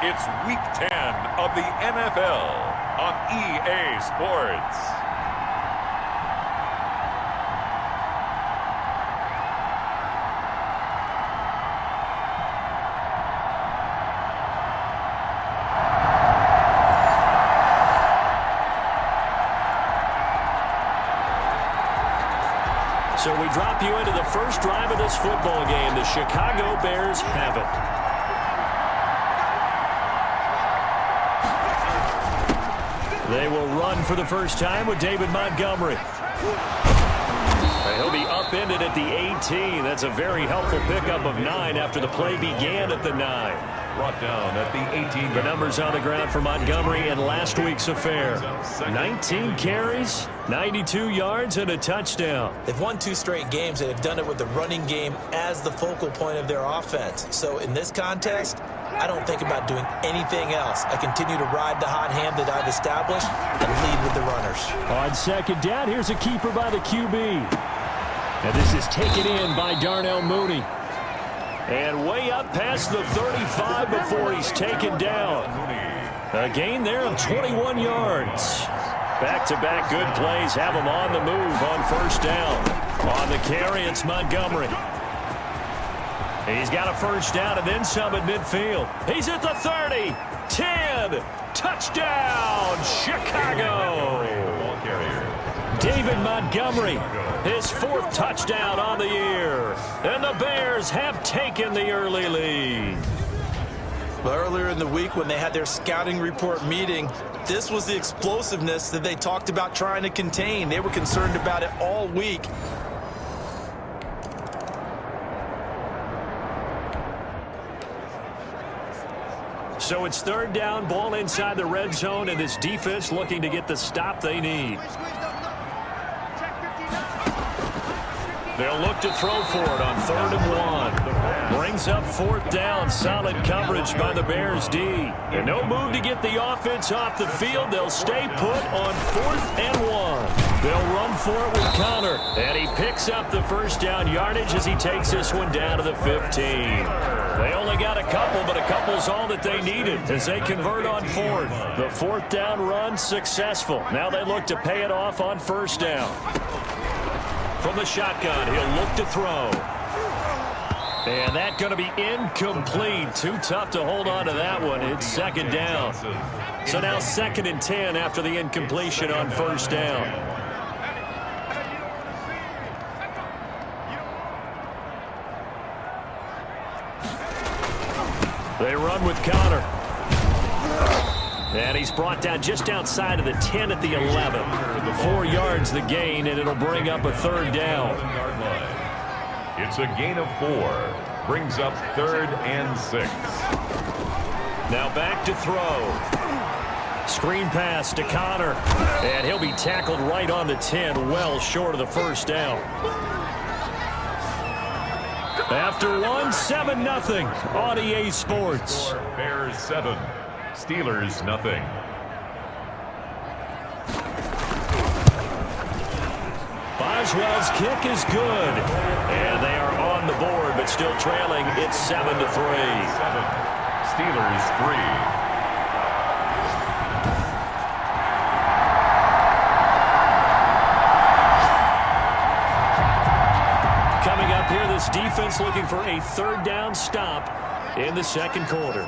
It's Week 10 of the NFL on EA Sports. So we drop you into the first drive of this football game. The Chicago Bears have it. They will run for the first time with David Montgomery. He'll be upended at the 18. That's a very helpful pickup of 9 after the play began at the 9. Brought down at the 18. The numbers on the ground for Montgomery in last week's affair. 19 carries, 92 yards, and a touchdown. They've won 2 straight games, and they've done it with the running game as the focal point of their offense. So in this contest, I don't think about doing anything else. I continue to ride the hot hand that I've established and lead with the runners. On second down, here's a keeper by the QB. And this is taken in by Darnell Mooney. And way up past the 35 before he's taken down. A gain there of 21 yards. Back-to-back good plays have him on the move on first down. On the carry, it's Montgomery. He's got a first down and then some at midfield. He's at the 30, 10, touchdown, Chicago. David Montgomery, his 4th touchdown on the year. And the Bears have taken the early lead. Well, earlier in the week when they had their scouting report meeting, this was the explosiveness that they talked about trying to contain. They were concerned about it all week. So it's third down, ball inside the red zone, and this defense looking to get the stop they need. They'll look to throw for it on 3rd and 1. Brings up 4th down. Solid coverage by the Bears D. And no move to get the offense off the field. They'll stay put on 4th and 1. They'll run for it with Connor. And he picks up the first down yardage as he takes this one down to the 15. They only got a couple, but a couple's all that they needed as they convert on 4th. The 4th down run successful. Now they look to pay it off on first down. From the shotgun, he'll look to throw. And that's going to be incomplete. Too tough to hold on to that one. It's second down. So now 2nd and 10 after the incompletion on first down. They run with Connor. And he's brought down just outside of the 10 at the 11. 4 yards the gain, and it'll bring up a 3rd down. It's a gain of 4. Brings up 3rd and 6. Now back to throw. Screen pass to Connor. And he'll be tackled right on the 10, well short of the first down. After 1, 7-0 on EA Sports. Bears 7. Steelers nothing. Boswell's kick is good. And they are on the board, but still trailing. It's 7-3. 7. Steelers 3. Coming up here, this defense looking for a 3rd down stop in the second quarter.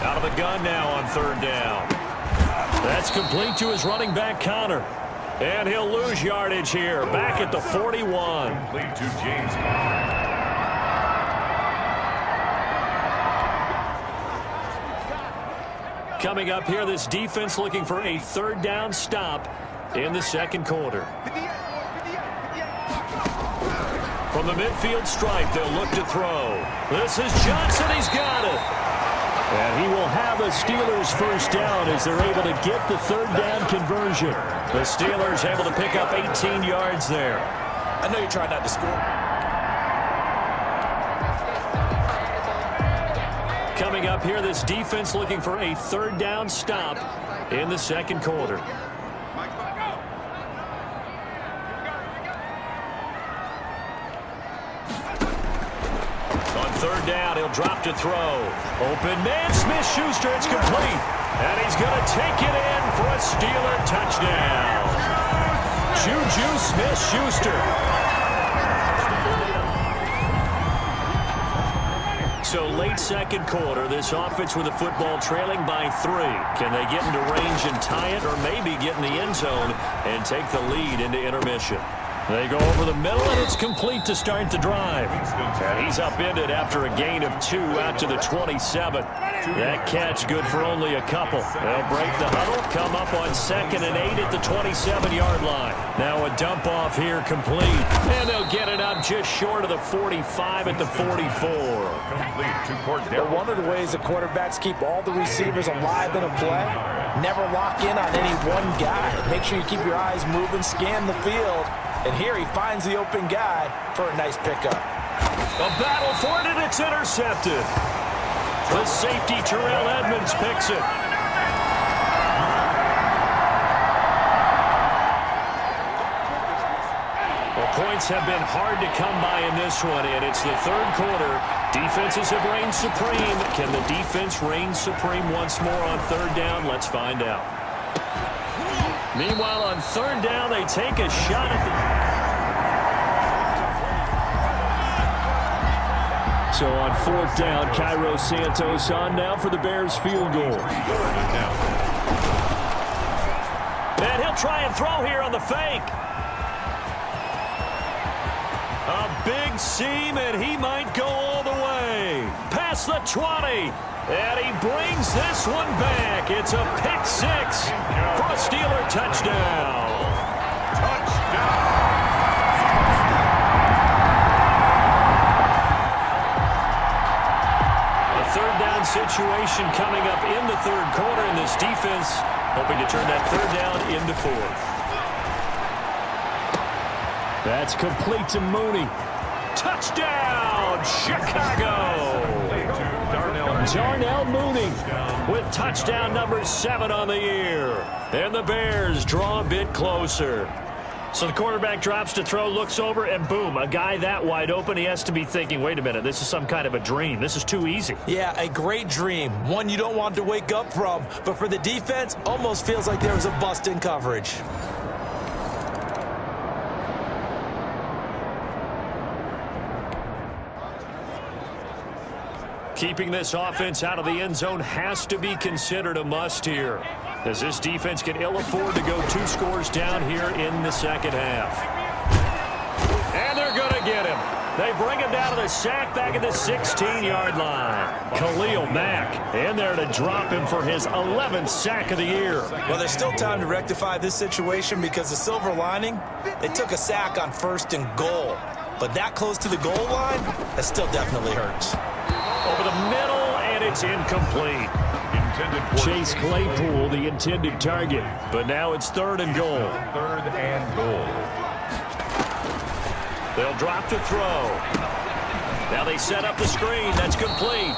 Out of the gun now on 3rd down. That's complete to his running back, Connor. And he'll lose yardage here, back at the 41. Complete to James Conner. Coming up here, this defense looking for a 3rd down stop in the second quarter. From the midfield stripe, they'll look to throw. This is Johnson. He's got it. And he will have a Steelers first down as they're able to get the 3rd down conversion. The Steelers able to pick up 18 yards there. I know you're trying not to score. Coming up here, this defense looking for a 3rd down stop in the second quarter. On third down. He'll drop to throw. Open man, Smith-Schuster. It's complete. And he's going to take it in for a Steeler touchdown. Juju Smith-Schuster. So late second quarter, this offense with the football trailing by 3. Can they get into range and tie it, or maybe get in the end zone and take the lead into intermission? They go over the middle, and it's complete to start the drive. And he's upended after a gain of 2 out to the 27. That catch good for only a couple. They'll break the huddle, come up on 2nd and 8 at the 27-yard line. Now a dump off here complete. And they'll get it up just short of the 45 at the 44. Well, one of the ways the quarterbacks keep all the receivers alive in a play, never lock in on any one guy. Make sure you keep your eyes moving, scan the field. And here he finds the open guy for a nice pickup. A battle for it, and it's intercepted. The safety, Terrell Edmonds, picks it. Well, points have been hard to come by in this one, and it's the third quarter. Defenses have reigned supreme. Can the defense reign supreme once more on third down? Let's find out. Meanwhile, on third down, they take a shot at the... So on fourth down, Cairo Santos on now for the Bears field goal. And he'll try and throw here on the fake. A big seam, and he might go all the way. Past the 20. And he brings this one back. It's a pick 6 for a Steeler touchdown. A third down situation coming up in the third quarter, and this defense hoping to turn that third down into 4th. That's complete to Mooney. Touchdown, Chicago! Darnell Mooney with touchdown number 7 on the year. And the Bears draw a bit closer. So the quarterback drops to throw, looks over, and boom, a guy that wide open. He has to be thinking, wait a minute, this is some kind of a dream. This is too easy. Yeah, a great dream. One you don't want to wake up from. But for the defense, almost feels like there was a bust in coverage. Keeping this offense out of the end zone has to be considered a must here, as this defense can ill afford to go 2 scores down here in the second half. And they're going to get him. They bring him down to the sack back at the 16-yard line. Khalil Mack in there to drop him for his 11th sack of the year. Well, there's still time to rectify this situation because the silver lining, they took a sack on 1st and goal. But that close to the goal line, that still definitely hurts. Over the middle, and it's incomplete. Chase Claypool, the intended target. But now it's 3rd and goal. 3rd and goal. They'll drop to throw. Now they set up the screen. That's complete.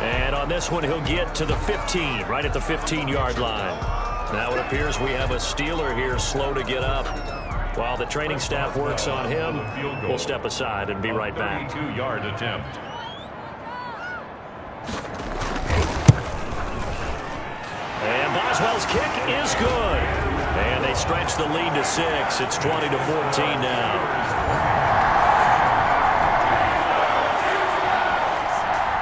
And on this one, he'll get to the 15, right at the 15-yard line. Now it appears we have a Steeler here slow to get up. While the training staff works on him, we'll step aside and be right back. 32-yard attempt. And Boswell's kick is good. And they stretch the lead to 6. It's 20-14 now.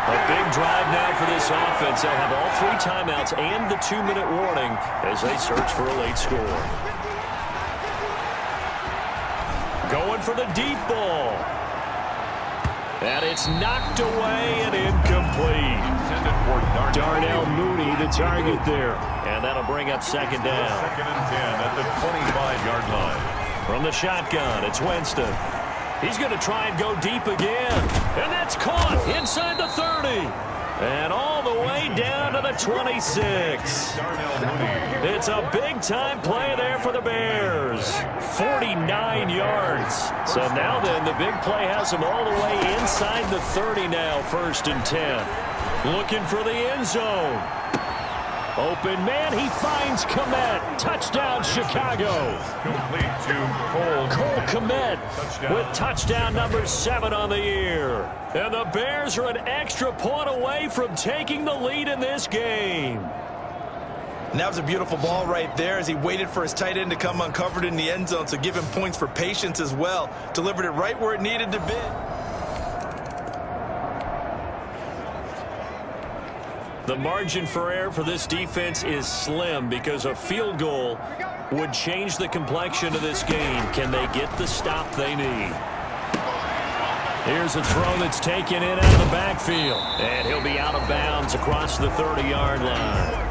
A big drive now for this offense. They have all 3 timeouts and the 2-minute warning as they search for a late score. Going for the deep ball. And it's knocked away and incomplete. Darnell Mooney, the target there. And that'll bring up 2nd down. 2nd and 10 at the 25-yard line. From the shotgun, it's Winston. He's going to try and go deep again. And that's caught inside the 30. And all the way down to the 26. It's a big-time play there for the Bears. 49 yards. So now then, the big play has them all the way inside the 30 now, 1st and 10. Looking for the end zone. Open man, he finds Kmet. Touchdown, Chicago. Complete to Cole Kmet with touchdown number 7 on the year. And the Bears are an extra point away from taking the lead in this game. And that was a beautiful ball right there as he waited for his tight end to come uncovered in the end zone, so give him points for patience as well. Delivered it right where it needed to be. The margin for error for this defense is slim because a field goal would change the complexion of this game. Can they get the stop they need? Here's a throw that's taken in out of the backfield. And he'll be out of bounds across the 30-yard line.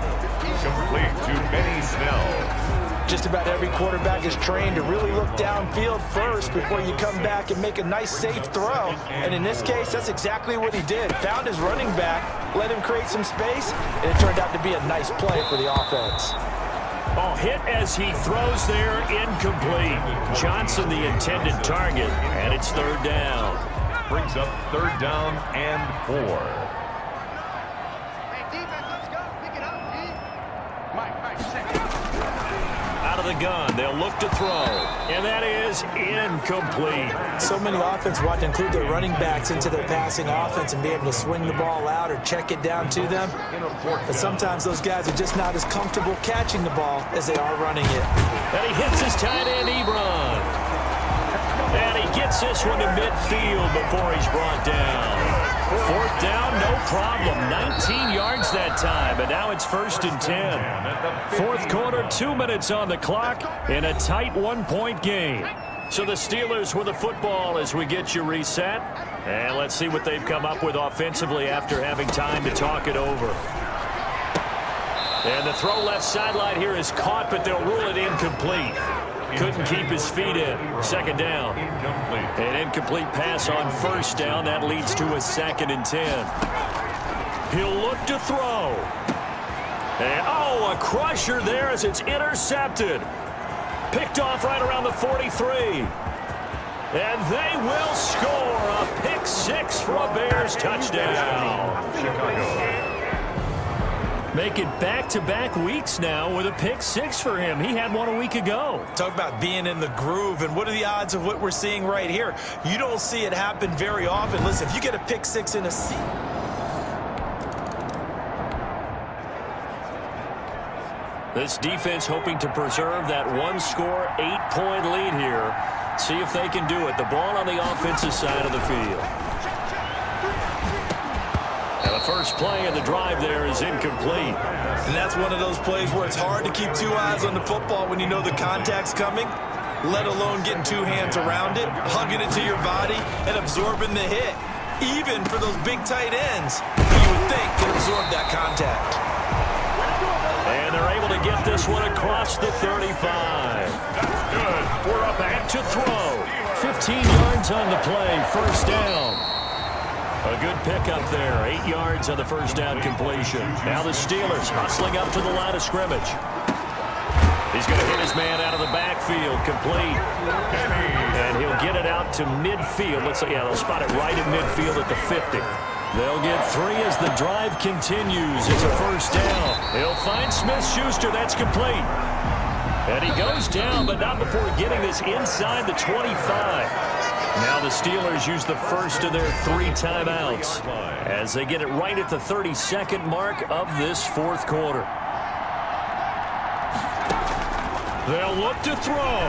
complete to Benny Snell. Just about every quarterback is trained to really look downfield first before you come back and make a nice, safe throw. And in this case, that's exactly what he did. Found his running back, let him create some space, and it turned out to be a nice play for the offense. Oh, hit as he throws there, incomplete. Johnson the intended target, and it's third down. Brings up third down and 4. Out of the gun, they'll look to throw, and that is incomplete. So many offenses want to include their running backs into their passing offense and be able to swing the ball out or check it down to them. But sometimes those guys are just not as comfortable catching the ball as they are running it. And he hits his tight end, Ebron. And he gets this one to midfield before he's brought down. Fourth down, no problem. 19 yards that time, and now it's 1st and 10. Fourth quarter, 2 minutes on the clock in a tight one-point game. So the Steelers with the football as we get you reset. And let's see what they've come up with offensively after having time to talk it over. And the throw left sideline here is caught, but they'll rule it incomplete. Couldn't keep his feet in. Second down. An incomplete pass on first down. That leads to a 2nd and 10. He'll look to throw. And, oh, a crusher there as it's intercepted. Picked off right around the 43. And they will score a pick 6 for a Bears touchdown. Chicago. Make it back-to-back weeks now with a pick 6 for him. He had one a week ago. Talk about being in the groove, and what are the odds of what we're seeing right here? You don't see it happen very often. Listen, if you get a pick 6 in a season. This defense hoping to preserve that one-score, 8-point lead here. See if they can do it. The ball on the offensive side of the field. And the first play of the drive there is incomplete. And that's one of those plays where it's hard to keep 2 eyes on the football when you know the contact's coming, let alone getting 2 hands around it, hugging it to your body, and absorbing the hit. Even for those big tight ends, you would think can absorb that contact. And they're able to get this one across the 35. That's good. We're up back to throw. 15 yards on the play, first down. A good pickup there, 8 yards on the first down completion. Now the Steelers hustling up to the line of scrimmage. He's going to hit his man out of the backfield, complete. And he'll get it out to midfield. Let's see, yeah, they'll spot it right in midfield at the 50. They'll get 3 as the drive continues. It's a first down. He'll find Smith-Schuster. That's complete. And he goes down, but not before getting this inside the 25. Now the Steelers use the first of their 3 timeouts as they get it right at the 32nd mark of this fourth quarter. They'll look to throw.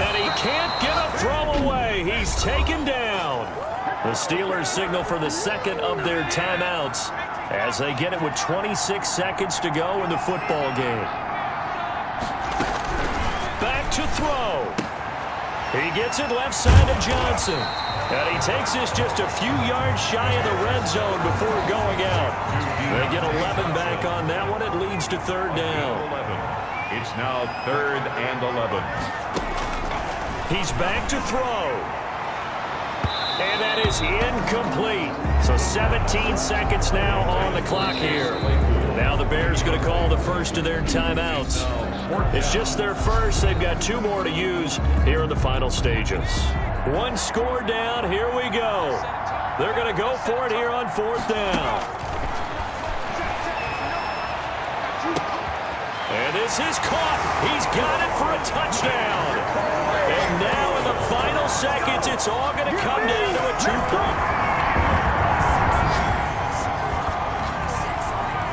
And he can't get a throw away. He's taken down. The Steelers signal for the second of their timeouts as they get it with 26 seconds to go in the football game. Back to throw. He gets it left side to Johnson. And he takes this just a few yards shy of the red zone before going out. They get 11 back on that one. It leads to third down. It's now 3rd and 11. He's back to throw. And that is incomplete. So 17 seconds now on the clock here. Now the Bears going to call the first of their timeouts. It's just their first. They've got 2 more to use here in the final stages. 1 score down. Here we go. They're going to go for it here on 4th down. And this is caught. He's got it for a touchdown. And now in the final seconds, it's all going to come down to a 2-point.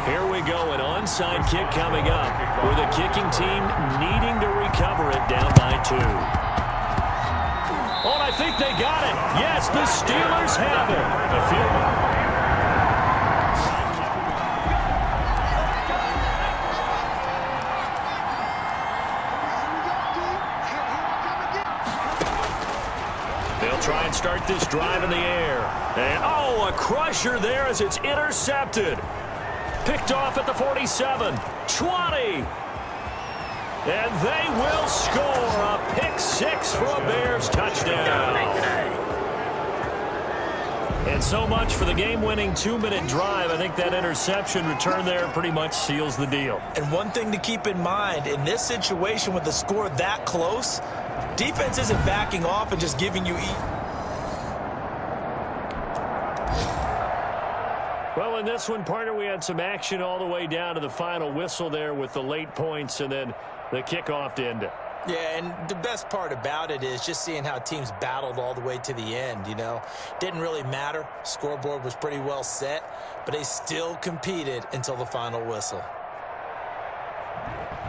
Here we go, an onside kick coming up, with the kicking team needing to recover it down by 2. Oh, I think they got it. Yes, the Steelers have it. A field goal. They'll try and start this drive in the air. And, oh, a crusher there as it's intercepted. Picked off at the 47, 20. And they will score a pick 6 for a Bears touchdown. And so much for the game-winning 2-minute drive. I think that interception return there pretty much seals the deal. And one thing to keep in mind, in this situation with the score that close, defense isn't backing off and just giving you Well, in this one, partner, we had some action all the way down to the final whistle there with the late points and then the kickoff to end it. Yeah, and the best part about it is just seeing how teams battled all the way to the end, you know. Didn't really matter. Scoreboard was pretty well set, but they still competed until the final whistle.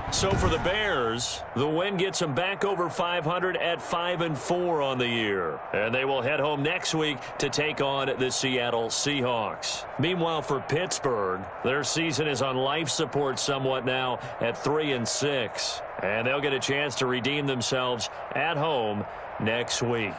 So for the Bears, the win gets them back over 500 at 5-4 on the year. And they will head home next week to take on the Seattle Seahawks. Meanwhile, for Pittsburgh, their season is on life support somewhat now at 3-6. And they'll get a chance to redeem themselves at home next week.